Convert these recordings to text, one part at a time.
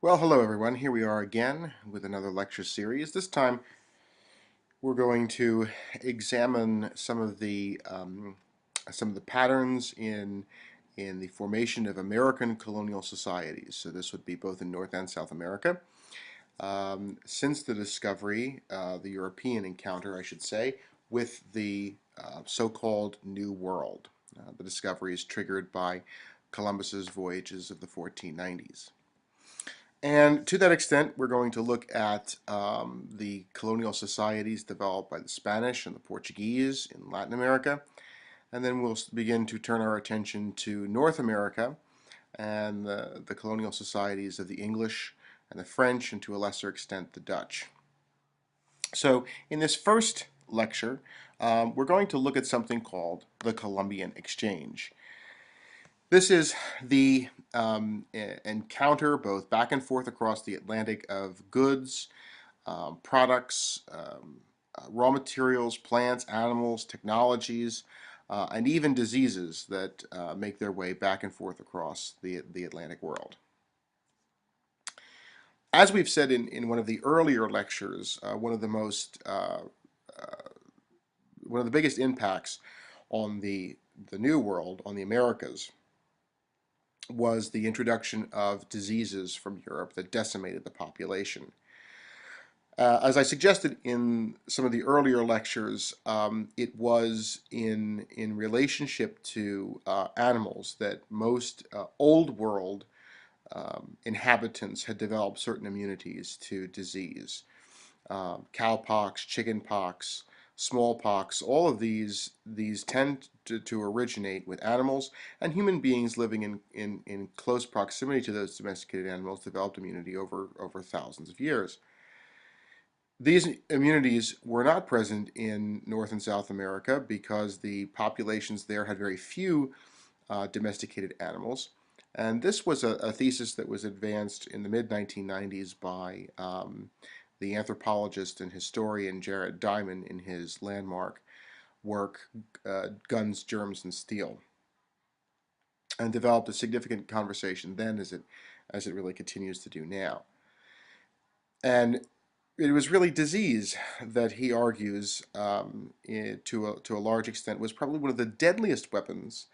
Well, hello everyone. Here we are again with another lecture series. This time we're going to examine some of the patterns in the formation of American colonial societies. So this would be both in North and South America. Since the discovery, the European encounter, I should say, with the so-called New World. The discovery is triggered by Columbus's voyages of the 1490s. And to that extent, we're going to look at the colonial societies developed by the Spanish and the Portuguese in Latin America. And then we'll begin to turn our attention to North America and the colonial societies of the English and the French, and to a lesser extent, the Dutch. So in this first lecture, we're going to look at something called the Columbian Exchange. This is the encounter, both back and forth across the Atlantic, of goods, products, raw materials, plants, animals, technologies, and even diseases that make their way back and forth across the Atlantic world. As we've said in one of the earlier lectures, one of the biggest impacts on the New World, on the Americas, was the introduction of diseases from Europe that decimated the population. As I suggested in some of the earlier lectures, it was in relationship to animals that most Old World inhabitants had developed certain immunities to disease. Cowpox, chickenpox, smallpox, all of these tend to originate with animals, and human beings living in close proximity to those domesticated animals developed immunity over thousands of years. These immunities were not present in North and South America because the populations there had very few domesticated animals. And this was a thesis that was advanced in the mid-1990s by the anthropologist and historian Jared Diamond in his landmark work, Guns, Germs, and Steel, and developed a significant conversation then as it really continues to do now. And it was really disease that he argues, to a large extent, was probably one of the deadliest weapons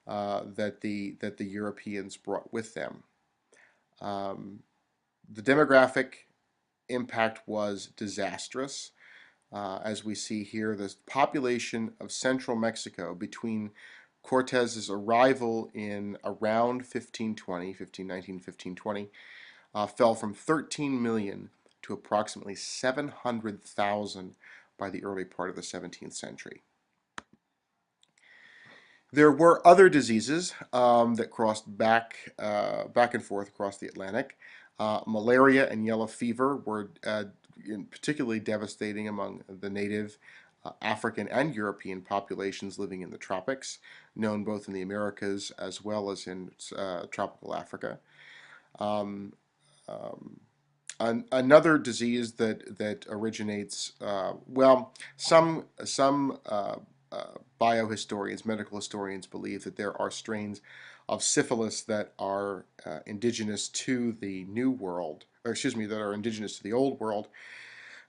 that the Europeans brought with them. The demographic impact was disastrous. As we see here, the population of central Mexico between Cortez's arrival in around 1520, 1519, 1520, fell from 13 million to approximately 700,000 by the early part of the 17th century. There were other diseases that crossed back and forth across the Atlantic. Malaria and yellow fever were particularly devastating among the native African and European populations living in the tropics, known both in the Americas as well as in tropical Africa. Another disease that originates, well, some biohistorians, medical historians, believe that there are strains of syphilis that are indigenous to the New World, or excuse me, that are indigenous to the Old World,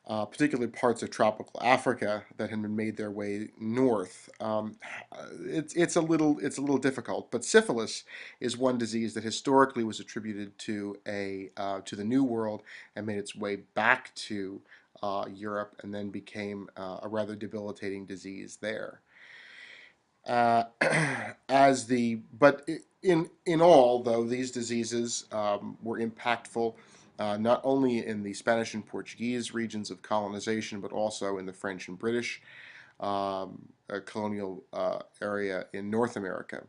particularly parts of tropical Africa that had been made their way north. It's a little difficult, but syphilis is one disease that historically was attributed to the New World and made its way back to Europe, and then became a rather debilitating disease there. Uh, but in all, though, these diseases were impactful not only in the Spanish and Portuguese regions of colonization, but also in the French and British colonial area in North America.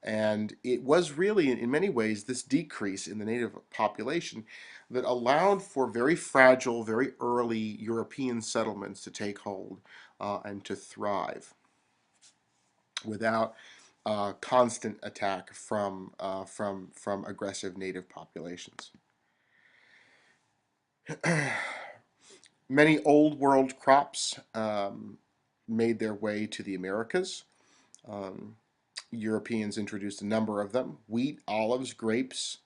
And it was really, in many ways, this decrease in the native population that allowed for very fragile, very early European settlements to take hold and to thrive without constant attack from aggressive native populations. Many old world crops made their way to the Americas. Europeans introduced a number of them: wheat, olives, grapes,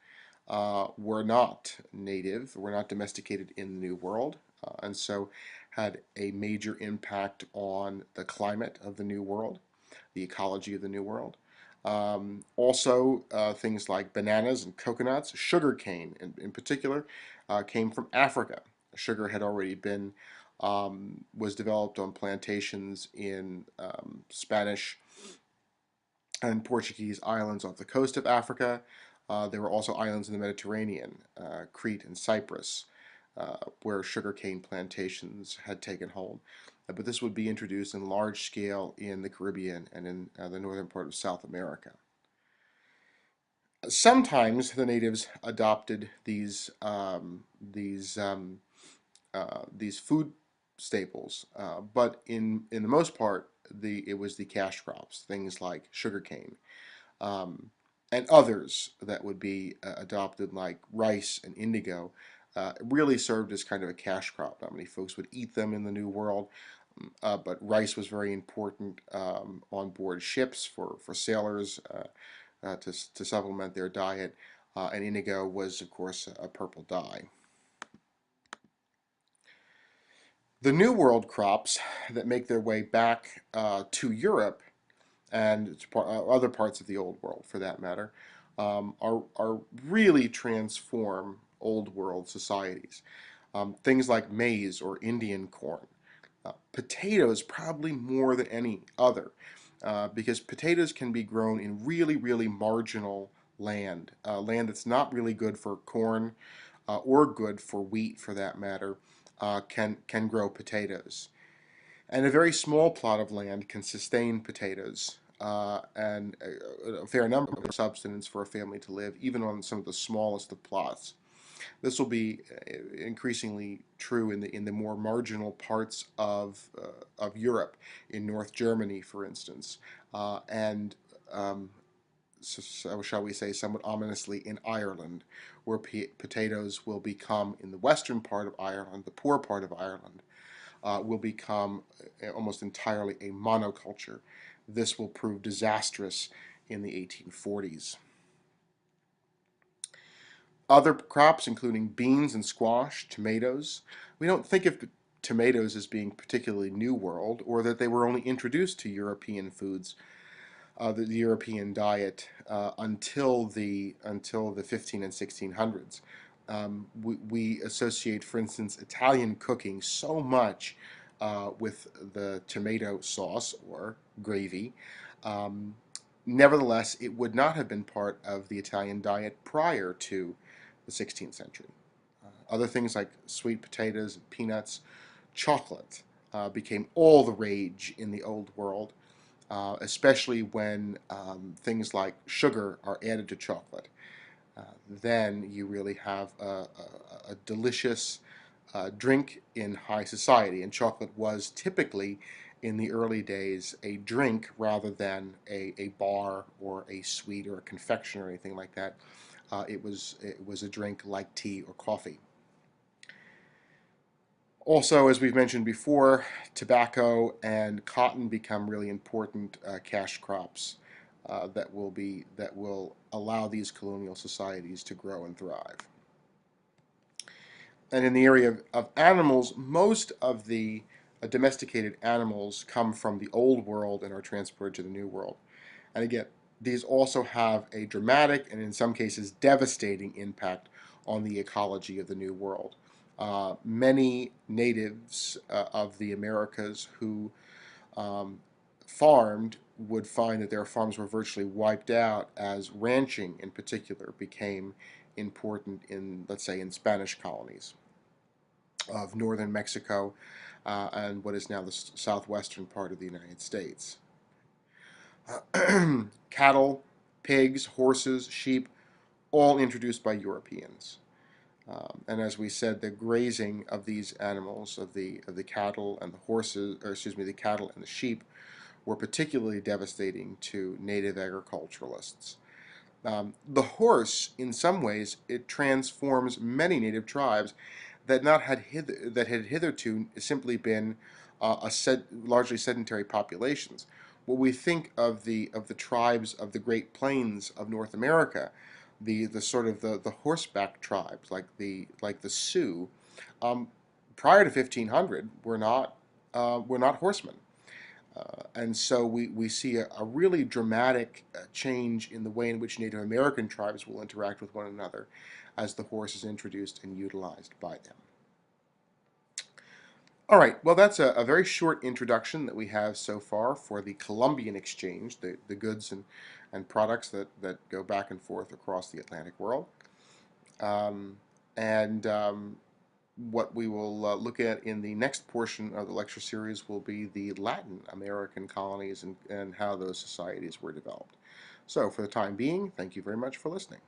were not native, were not domesticated in the New World, and so had a major impact on the climate of the New World, the ecology of the New World. Also, things like bananas and coconuts, sugarcane in particular, came from Africa. Sugar had already been was developed on plantations in Spanish and Portuguese islands off the coast of Africa. There were also islands in the Mediterranean, Crete and Cyprus, where sugarcane plantations had taken hold. But this would be introduced in large scale in the Caribbean and in the northern part of South America. Sometimes the natives adopted these food staples, but in the most part, it was the cash crops, things like sugarcane, um, and others that would be adopted, like rice and indigo, really served as kind of a cash crop. Not many folks would eat them in the New World, but rice was very important on board ships for sailors to supplement their diet, and indigo was, of course, a purple dye. The New World crops that make their way back to Europe and other parts of the Old World, for that matter, are really transform Old World societies. Things like maize or Indian corn, potatoes probably more than any other, because potatoes can be grown in really, really marginal land, land that's not really good for corn or good for wheat, for that matter, can grow potatoes. And a very small plot of land can sustain potatoes and a fair number of subsistence for a family to live, even on some of the smallest of plots. This will be increasingly true in the more marginal parts of Europe, in North Germany, for instance, and so shall we say, somewhat ominously, in Ireland, where potatoes will become, in the western part of Ireland, the poor part of Ireland, will become almost entirely a monoculture. This will prove disastrous in the 1840s. Other crops, including beans and squash, tomatoes. We don't think of tomatoes as being particularly New World, or that they were only introduced to European foods, the European diet, until the 15 and 1600s. We associate, for instance, Italian cooking so much with the tomato sauce or gravy. Um, Nevertheless, it would not have been part of the Italian diet prior to the 16th century. Other things like sweet potatoes and peanuts, chocolate became all the rage in the Old World, especially when things like sugar are added to chocolate. Then you really have a delicious drink in high society. And chocolate was typically, in the early days, a drink rather than a bar or a sweet or a confection or anything like that. It was a drink like tea or coffee. Also, as we've mentioned before, tobacco and cotton become really important cash crops that will allow these colonial societies to grow and thrive. And in the area of animals, most of the domesticated animals come from the Old World and are transported to the New World. And again, these also have a dramatic and in some cases devastating impact on the ecology of the New World. Many natives of the Americas who farmed would find that their farms were virtually wiped out as ranching in particular became important in, let's say, in Spanish colonies of northern Mexico and what is now the southwestern part of the United States. Cattle, pigs, horses, sheep, all introduced by Europeans. And as we said, the grazing of these animals, of the cattle and the horses, or excuse me, the cattle and the sheep, were particularly devastating to native agriculturalists. The horse, in some ways, it transforms many native tribes that had hitherto simply been largely sedentary populations. When we think of the tribes of the Great Plains of North America, the sort of the horseback tribes like the Sioux, um, prior to 1500 were not horsemen. And so we see a really dramatic change in the way in which Native American tribes will interact with one another as the horse is introduced and utilized by them. All right, well, that's a very short introduction that we have so far for the Columbian Exchange, the goods and products that go back and forth across the Atlantic world. Um, and what we will look at in the next portion of the lecture series will be the Latin American colonies and how those societies were developed. So for the time being, thank you very much for listening.